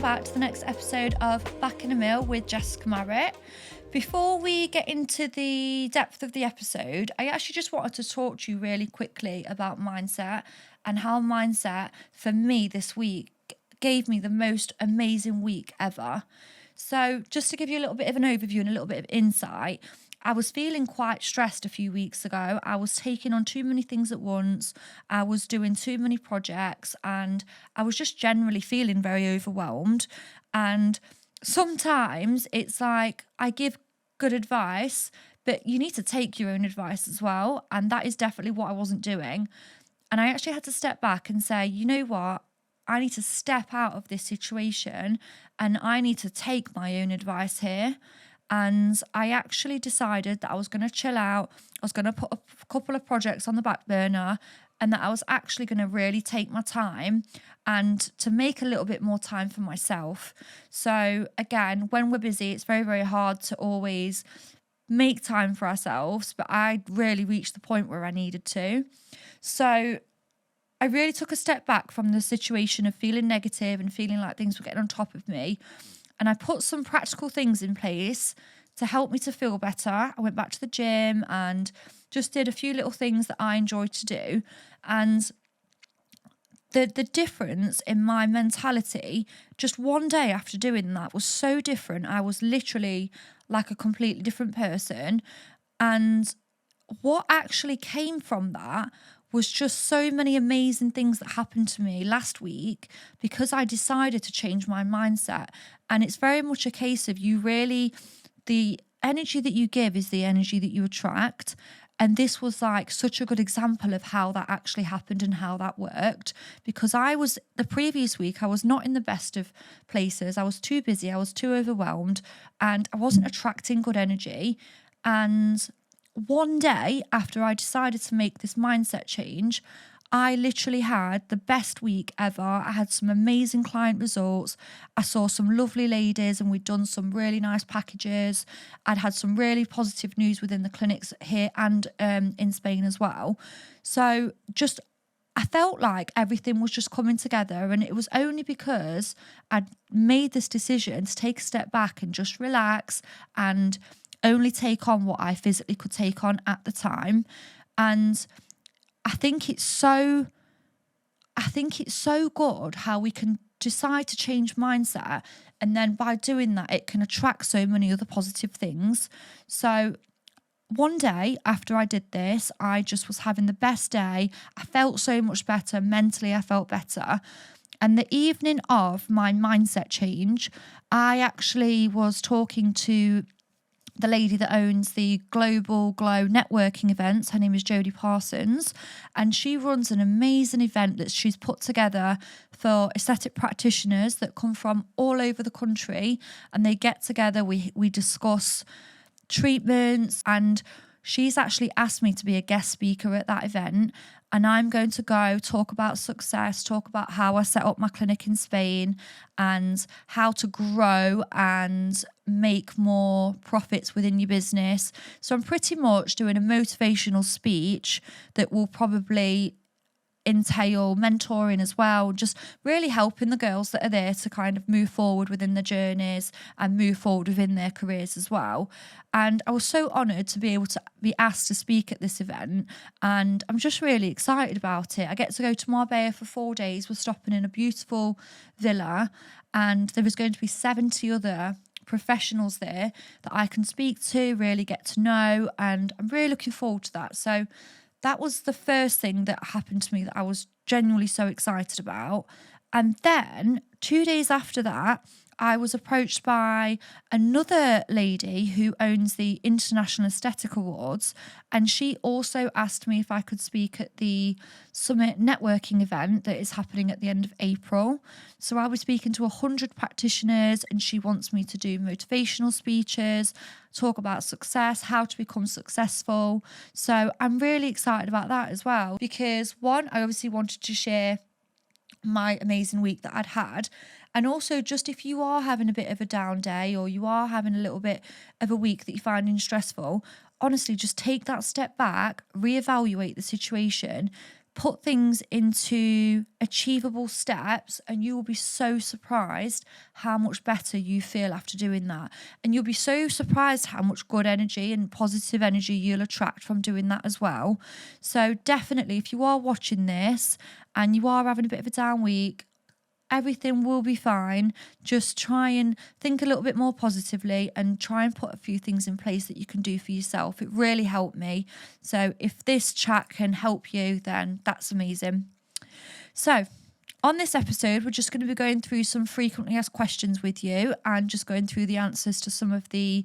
back to the next episode of Back in a Mill with Jessica Marriott. Before we get into the depth of the episode, I actually just wanted to talk to you really quickly about mindset and how mindset for me this week gave me the most amazing week ever. So just to give you a little bit of an overview and a little bit of insight, I was feeling quite stressed a few weeks ago. I was taking on too many things at once. I was doing too many projects and I was just generally feeling very overwhelmed. And sometimes it's like I give good advice, but you need to take your own advice as well. And that is definitely what I wasn't doing. And I actually had to step back and say, you know what? I need to step out of this situation and I need to take my own advice here. And I actually decided that I was going to chill out. I was going to put a couple of projects on the back burner and that I was actually going to really take my time and to make a little bit more time for myself. So again, when we're busy, it's very, very hard to always make time for ourselves, but I really reached the point where I needed to. So I really took a step back from the situation of feeling negative and feeling like things were getting on top of me. And I put some practical things in place to help me to feel better. I went back to the gym and just did a few little things that I enjoyed to do. And the difference in my mentality, just one day after doing that, was so different. I was literally like a completely different person. And what actually came from that was just so many amazing things that happened to me last week because I decided to change my mindset. And it's very much a case of the energy that you give is the energy that you attract. And this was like such a good example of how that actually happened and how that worked, because the previous week, I was not in the best of places. I was too busy. I was too overwhelmed and I wasn't attracting good energy. And one day after I decided to make this mindset change, I literally had the best week ever. I had some amazing client results. I saw some lovely ladies and we'd done some really nice packages. I'd had some really positive news within the clinics here and in Spain as well. So I felt like everything was just coming together, and it was only because I'd made this decision to take a step back and just relax and only take on what I physically could take on at the time. And I think it's so good how we can decide to change mindset, and then by doing that it can attract so many other positive things. So one day after I did this, I just was having the best day. I felt so much better mentally. I felt better. And the evening of my mindset change, I actually was talking to the lady that owns the Global Glow networking events. Her name is Jodie Parsons, and she runs an amazing event that she's put together for aesthetic practitioners that come from all over the country, and they get together, we discuss treatments, and she's actually asked me to be a guest speaker at that event. And I'm going to go talk about success, talk about how I set up my clinic in Spain and how to grow and make more profits within your business. So I'm pretty much doing a motivational speech that will probably entail mentoring as well, just really helping the girls that are there to kind of move forward within their journeys and move forward within their careers as well. And I was so honoured to be able to be asked to speak at this event, and I'm just really excited about it. I get to go to Marbella for 4 days. We're stopping in a beautiful villa, and there is going to be 70 other professionals there that I can speak to, really get to know, and I'm really looking forward to that. So that was the first thing that happened to me that I was genuinely so excited about. And then 2 days after that, I was approached by another lady who owns the International Aesthetic Awards, and she also asked me if I could speak at the Summit networking event that is happening at the end of April. So I was speaking to 100 practitioners, and she wants me to do motivational speeches, talk about success, how to become successful. So I'm really excited about that as well, because one, I obviously wanted to share my amazing week that I'd had. And also, just if you are having a bit of a down day or you are having a little bit of a week that you're finding stressful, honestly, just take that step back, reevaluate the situation, put things into achievable steps, and you will be so surprised how much better you feel after doing that. And you'll be so surprised how much good energy and positive energy you'll attract from doing that as well. So definitely, if you are watching this and you are having a bit of a down week, everything will be fine. Just try and think a little bit more positively and try and put a few things in place that you can do for yourself. It really helped me. So if this chat can help you, then that's amazing. So on this episode, we're just going to be going through some frequently asked questions with you and just going through the answers to some of the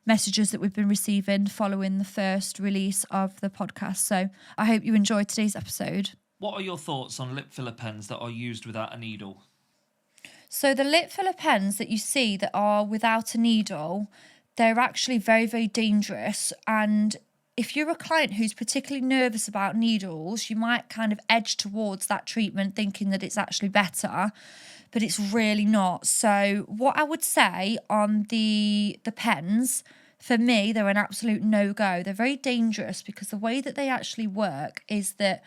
messages that we've been receiving following the first release of the podcast. So I hope you enjoyed today's episode. What are your thoughts on lip filler pens that are used without a needle? So the lip filler pens that you see that are without a needle, they're actually very, very dangerous. And if you're a client who's particularly nervous about needles, you might kind of edge towards that treatment thinking that it's actually better, but it's really not. So what I would say on the pens, for me, they're an absolute no-go. They're very dangerous because the way that they actually work is that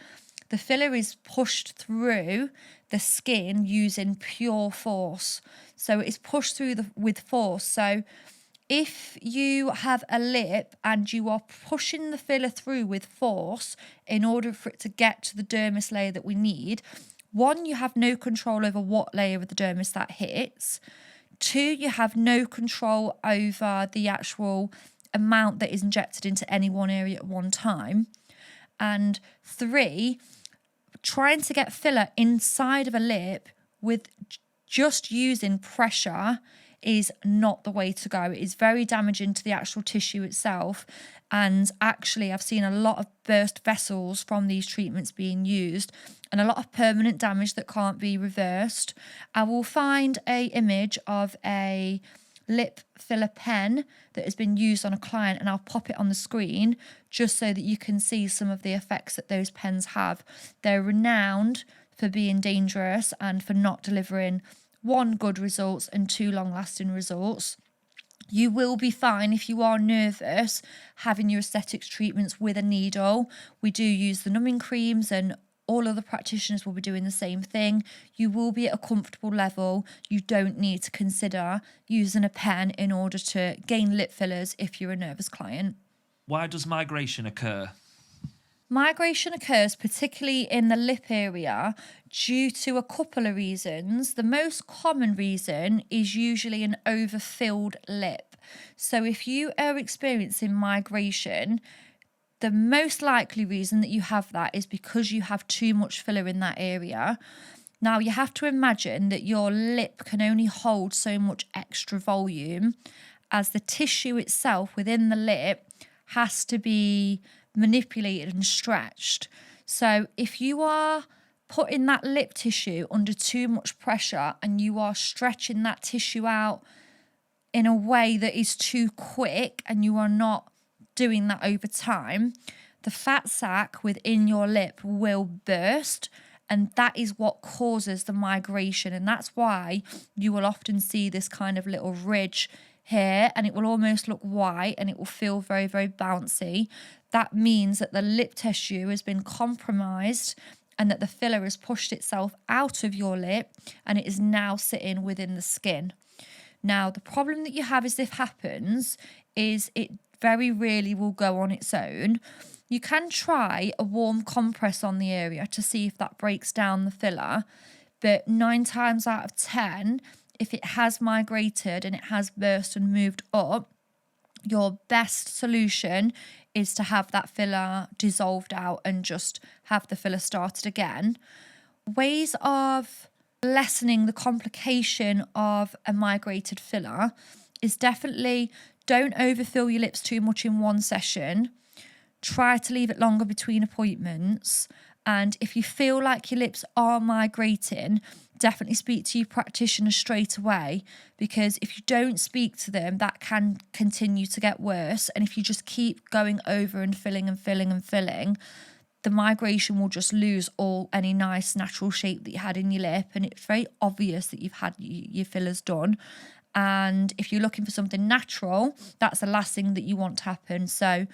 the filler is pushed through the skin using pure force. So it's pushed through with force. So if you have a lip and you are pushing the filler through with force in order for it to get to the dermis layer that we need, one, you have no control over what layer of the dermis that hits. Two, you have no control over the actual amount that is injected into any one area at one time. And three, trying to get filler inside of a lip with just using pressure is not the way to go. It is very damaging to the actual tissue itself. And actually, I've seen a lot of burst vessels from these treatments being used and a lot of permanent damage that can't be reversed. I will find an image of a lip filler pen that has been used on a client and I'll pop it on the screen just so that you can see some of the effects that those pens have. They're renowned for being dangerous and for not delivering one, good results, and two, long-lasting results. You will be fine if you are nervous having your aesthetics treatments with a needle. We do use the numbing creams and all other practitioners will be doing the same thing. You will be at a comfortable level. You don't need to consider using a pen in order to gain lip fillers if you're a nervous client. Why does migration occur? Migration occurs particularly in the lip area due to a couple of reasons. The most common reason is usually an overfilled lip. So if you are experiencing migration, the most likely reason that you have that is because you have too much filler in that area. Now, you have to imagine that your lip can only hold so much extra volume as the tissue itself within the lip has to be manipulated and stretched. So if you are putting that lip tissue under too much pressure and you are stretching that tissue out in a way that is too quick and you are not doing that over time, the fat sac within your lip will burst, and that is what causes the migration. And that's why you will often see this kind of little ridge here, and it will almost look white and it will feel very, very bouncy. That means that the lip tissue has been compromised and that the filler has pushed itself out of your lip and it is now sitting within the skin. Now, the problem that you have as this happens is it very rarely will go on its own. You can try a warm compress on the area to see if that breaks down the filler, but 9 times out of 10, if it has migrated and it has burst and moved up, your best solution is to have that filler dissolved out and just have the filler started again. Ways of lessening the complication of a migrated filler is definitely don't overfill your lips too much in one session. Try to leave it longer between appointments. And if you feel like your lips are migrating, definitely speak to your practitioner straight away, because if you don't speak to them, that can continue to get worse. And if you just keep going over and filling and filling and filling, the migration will just lose any nice natural shape that you had in your lip. And it's very obvious that you've had your fillers done. And if you're looking for something natural, that's the last thing that you want to happen. So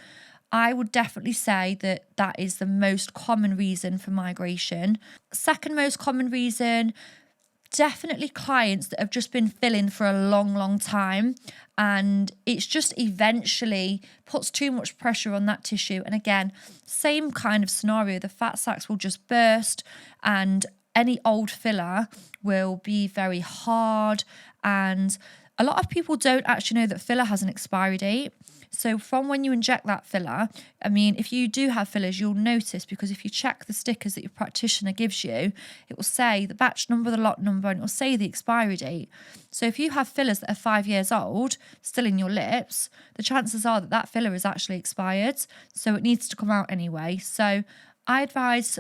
I would definitely say that that is the most common reason for migration. Second most common reason, definitely clients that have just been filling for a long time, and it's just eventually puts too much pressure on that tissue. And again, same kind of scenario, the fat sacs will just burst, and any old filler will be very hard. And a lot of people don't actually know that filler has an expiry date. So from when you inject that filler, I mean, if you do have fillers, you'll notice, because if you check the stickers that your practitioner gives you, it will say the batch number, the lot number, and it will say the expiry date. So if you have fillers that are 5 years old, still in your lips, the chances are that that filler is actually expired. So it needs to come out anyway. So I advise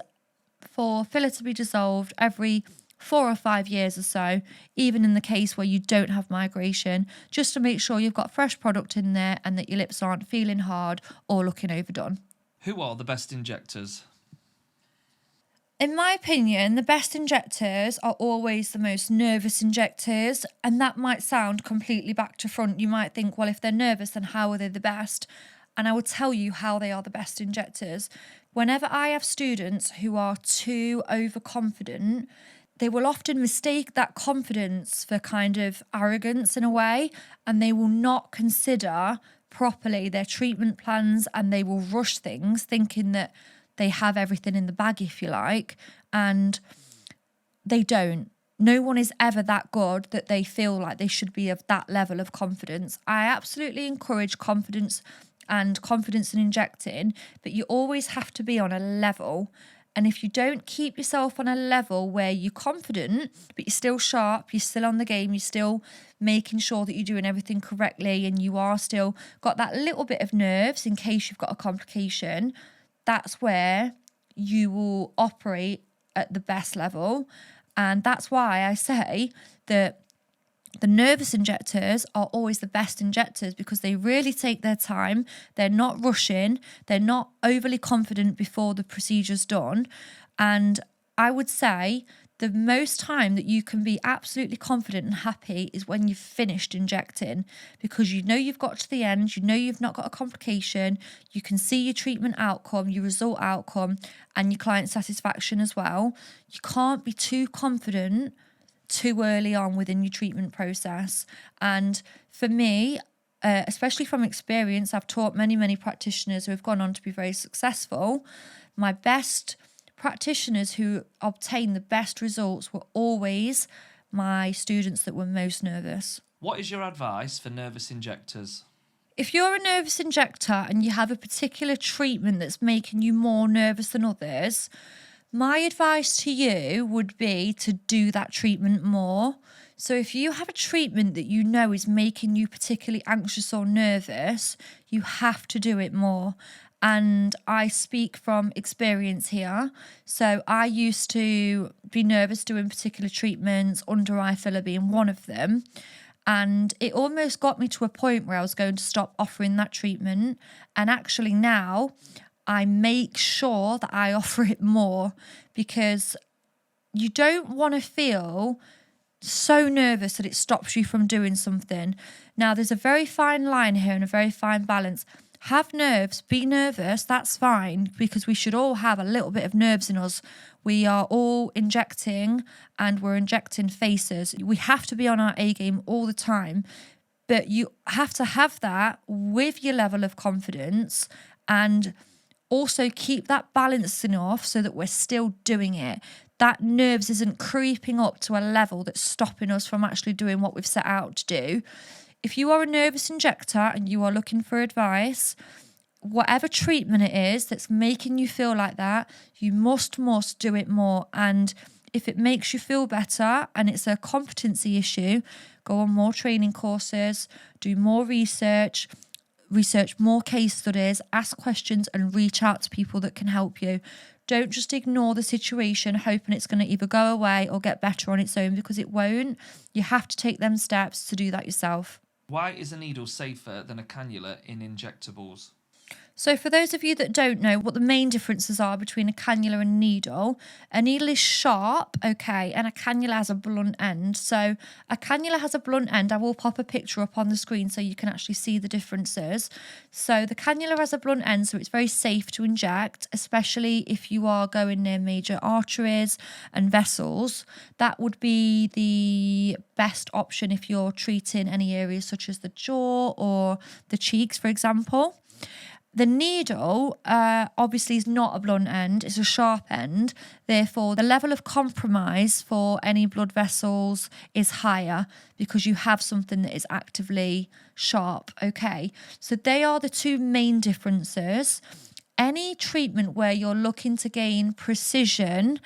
for filler to be dissolved every 4 or 5 years or so, even in the case where you don't have migration, just to make sure you've got fresh product in there and that your lips aren't feeling hard or looking overdone. Who are the best injectors? In my opinion, the best injectors are always the most nervous injectors, and that might sound completely back to front. You might think, well, if they're nervous, then how are they the best? And I will tell you how they are the best injectors. Whenever I have students who are too overconfident, they will often mistake that confidence for kind of arrogance in a way, and they will not consider properly their treatment plans, and they will rush things thinking that they have everything in the bag, if you like, and they don't. No one is ever that good that they feel like they should be of that level of confidence. I absolutely encourage confidence in injecting, but you always have to be on a level. And if you don't keep yourself on a level where you're confident, but you're still sharp, you're still on the game, you're still making sure that you're doing everything correctly, and you are still got that little bit of nerves in case you've got a complication, that's where you will operate at the best level. And that's why I say that the nervous injectors are always the best injectors, because they really take their time. They're not rushing. They're not overly confident before the procedure's done. And I would say the most time that you can be absolutely confident and happy is when you've finished injecting, because you know you've got to the end, you know you've not got a complication, you can see your treatment outcome, your result outcome, and your client satisfaction as well. You can't be too confident too early on within your treatment process. And for me, especially from experience, I've taught many practitioners who have gone on to be very successful. My best practitioners who obtained the best results were always my students that were most nervous. What is your advice for nervous injectors? If you're a nervous injector and you have a particular treatment that's making you more nervous than others, my advice to you would be to do that treatment more. So if you have a treatment that you know is making you particularly anxious or nervous, you have to do it more. And I speak from experience here. So I used to be nervous doing particular treatments, under eye filler being one of them. And it almost got me to a point where I was going to stop offering that treatment. And actually now I make sure that I offer it more, because you don't want to feel so nervous that it stops you from doing something. Now, there's a very fine line here and a very fine balance. Have nerves, be nervous, that's fine, because we should all have a little bit of nerves in us. We are all injecting, and we're injecting faces. We have to be on our A game all the time, but you have to have that with your level of confidence, and also keep that balance enough so that we're still doing it. That nerves isn't creeping up to a level that's stopping us from actually doing what we've set out to do. If you are a nervous injector and you are looking for advice, whatever treatment it is that's making you feel like that, you must do it more. And if it makes you feel better and it's a competency issue, go on more training courses, do more research more case studies, ask questions, and reach out to people that can help you. Don't just ignore the situation hoping it's going to either go away or get better on its own, because it won't. You have to take them steps to do that yourself. Why is a needle safer than a cannula in injectables? So for those of you that don't know what the main differences are between a cannula and a needle is sharp, okay, and a cannula has a blunt end. So a cannula has a blunt end. I will pop a picture up on the screen so you can actually see the differences. So the cannula has a blunt end, so it's very safe to inject, especially if you are going near major arteries and vessels. That would be the best option if you're treating any areas such as the jaw or the cheeks, for example. The needle obviously is not a blunt end, it's a sharp end. Therefore, the level of compromise for any blood vessels is higher because you have something that is actively sharp, okay? So they are the two main differences. Any treatment where you're looking to gain precision,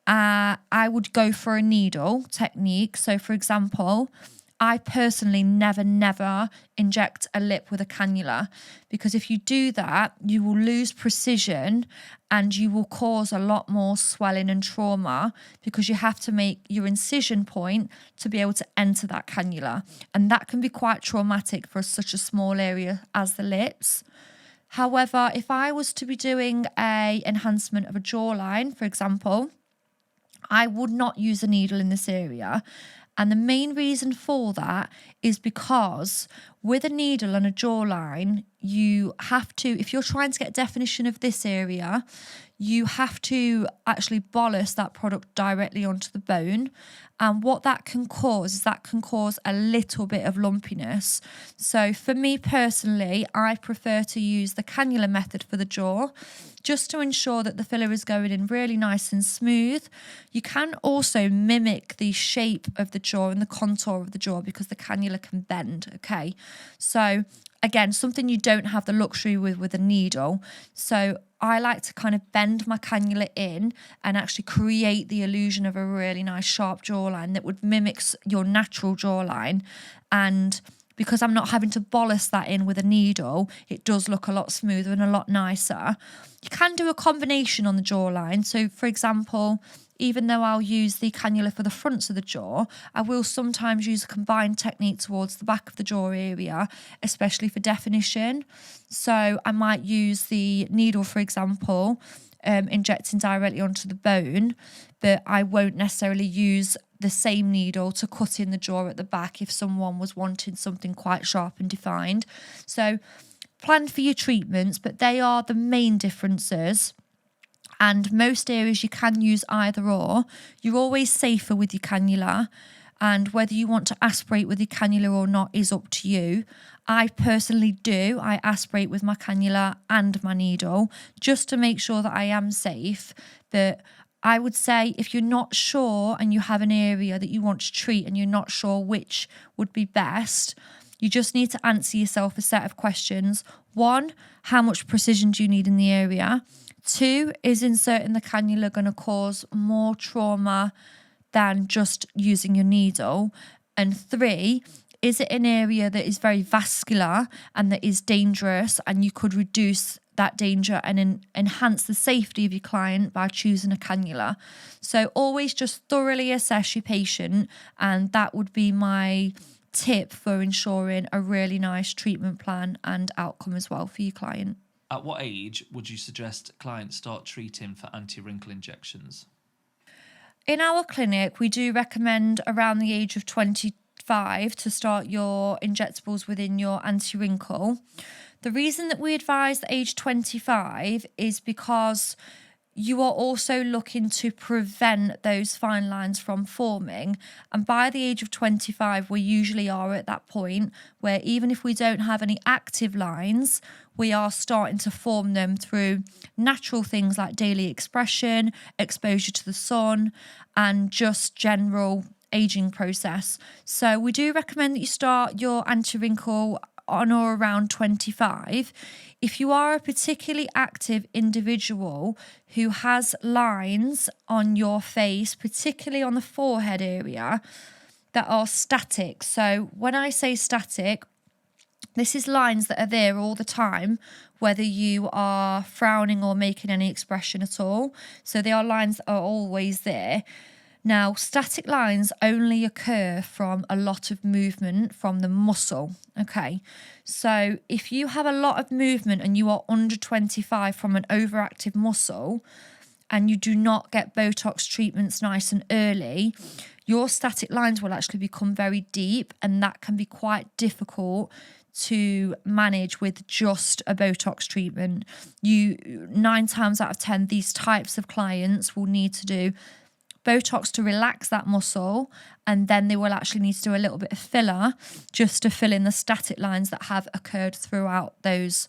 I would go for a needle technique. So for example, I personally never inject a lip with a cannula, because if you do that, you will lose precision and you will cause a lot more swelling and trauma, because you have to make your incision point to be able to enter that cannula. And that can be quite traumatic for such a small area as the lips. However, if I was to be doing a enhancement of a jawline, for example, I would not use a needle in this area. And the main reason for that is because with a needle and a jawline, you have to, if you're trying to get definition of this area, you have to actually bolus that product directly onto the bone. And what that can cause is a little bit of lumpiness. So for me personally, I prefer to use the cannula method for the jaw, just to ensure that the filler is going in really nice and smooth. You can also mimic the shape of the jaw and the contour of the jaw because the cannula can bend, okay? So again, something you don't have the luxury with a needle. So I like to kind of bend my cannula in and actually create the illusion of a really nice sharp jawline that would mimic your natural jawline. And because I'm not having to bolus that in with a needle, it does look a lot smoother and a lot nicer. You can do a combination on the jawline. So for example, even though I'll use the cannula for the fronts of the jaw, I will sometimes use a combined technique towards the back of the jaw area, especially for definition. So I might use the needle, for example, injecting directly onto the bone, but I won't necessarily use the same needle to cut in the jaw at the back if someone was wanting something quite sharp and defined. So plan for your treatments, but they are the main differences. And most areas you can use either or. You're always safer with your cannula, and whether you want to aspirate with your cannula or not is up to you. I personally do. I aspirate with my cannula and my needle just to make sure that I am safe. But I would say if you're not sure and you have an area that you want to treat and you're not sure which would be best, you just need to answer yourself a set of questions. 1, how much precision do you need in the area? 2, is inserting the cannula going to cause more trauma than just using your needle? And 3, is it an area that is very vascular and that is dangerous, and you could reduce that danger and enhance the safety of your client by choosing a cannula? So always just thoroughly assess your patient, and that would be my tip for ensuring a really nice treatment plan and outcome as well for your client. At what age would you suggest clients start treating for anti-wrinkle injections? In our clinic, we do recommend around the age of 25 to start your injectables within your anti-wrinkle. The reason that we advise the age 25 is because you are also looking to prevent those fine lines from forming. And by the age of 25, we usually are at that point where even if we don't have any active lines, we are starting to form them through natural things like daily expression, exposure to the sun, and just general aging process. So we do recommend that you start your anti-wrinkle on or around 25. If you are a particularly active individual who has lines on your face, particularly on the forehead area, that are static. So when I say static, this is lines that are there all the time, whether you are frowning or making any expression at all. So they are lines that are always there. Now, static lines only occur from a lot of movement from the muscle. Okay, so if you have a lot of movement and you are under 25 from an overactive muscle and you do not get Botox treatments nice and early, your static lines will actually become very deep, and that can be quite difficult to manage with just a Botox treatment. 9 times out of 10, these types of clients will need to do Botox to relax that muscle, and then they will actually need to do a little bit of filler just to fill in the static lines that have occurred throughout those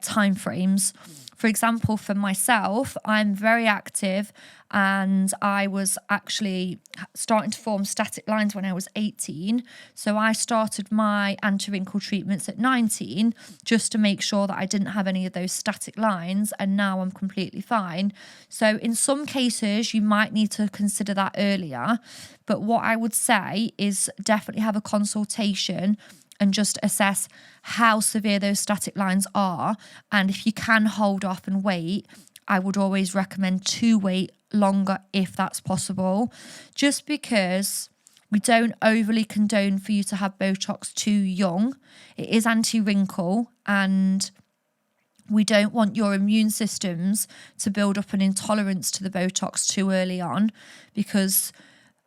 time frames. For example, for myself, I'm very active, and I was actually starting to form static lines when I was 18. So I started my anti-wrinkle treatments at 19 just to make sure that I didn't have any of those static lines, and now I'm completely fine. So in some cases, you might need to consider that earlier. But what I would say is definitely have a consultation and just assess how severe those static lines are. And if you can hold off and wait, I would always recommend to wait longer if that's possible, just because we don't overly condone for you to have Botox too young. It is anti-wrinkle, and we don't want your immune systems to build up an intolerance to the Botox too early on, because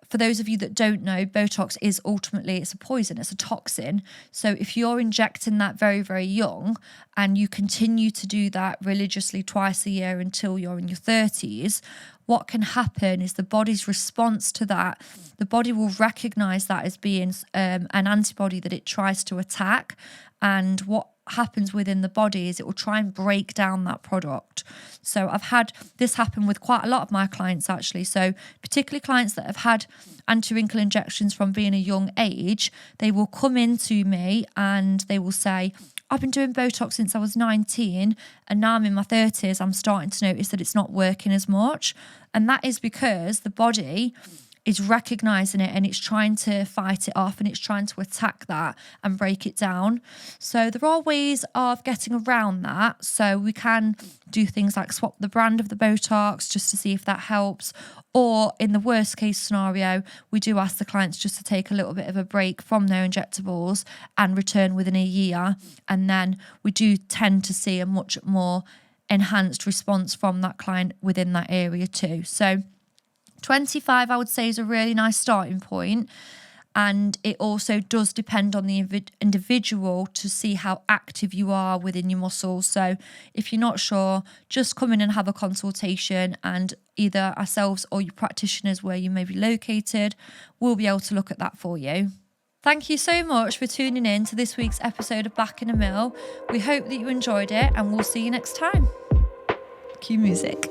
for those of you that don't know, Botox is ultimately, it's a poison, it's a toxin. So if you're injecting that very, very young and you continue to do that religiously twice a year until you're in your 30s, what can happen is the body's response to that, the body will recognize that as being an antibody that it tries to attack. And what happens within the body is it will try and break down that product. So I've had this happen with quite a lot of my clients actually. So particularly clients that have had anti-wrinkle injections from being a young age, they will come into me and they will say, I've been doing Botox since I was 19 and now I'm in my 30s, I'm starting to notice that it's not working as much. And that is because the body is recognizing it and it's trying to fight it off and it's trying to attack that and break it down. So there are ways of getting around that. So we can do things like swap the brand of the Botox just to see if that helps. Or in the worst case scenario, we do ask the clients just to take a little bit of a break from their injectables and return within a year. And then we do tend to see a much more enhanced response from that client within that area too. So 25, I would say, is a really nice starting point. And it also does depend on the individual to see how active you are within your muscles. So if you're not sure, just come in and have a consultation, and either ourselves or your practitioners where you may be located will be able to look at that for you. Thank you so much for tuning in to this week's episode of Back in a Mill. We hope that you enjoyed it, and we'll see you next time. Cue music.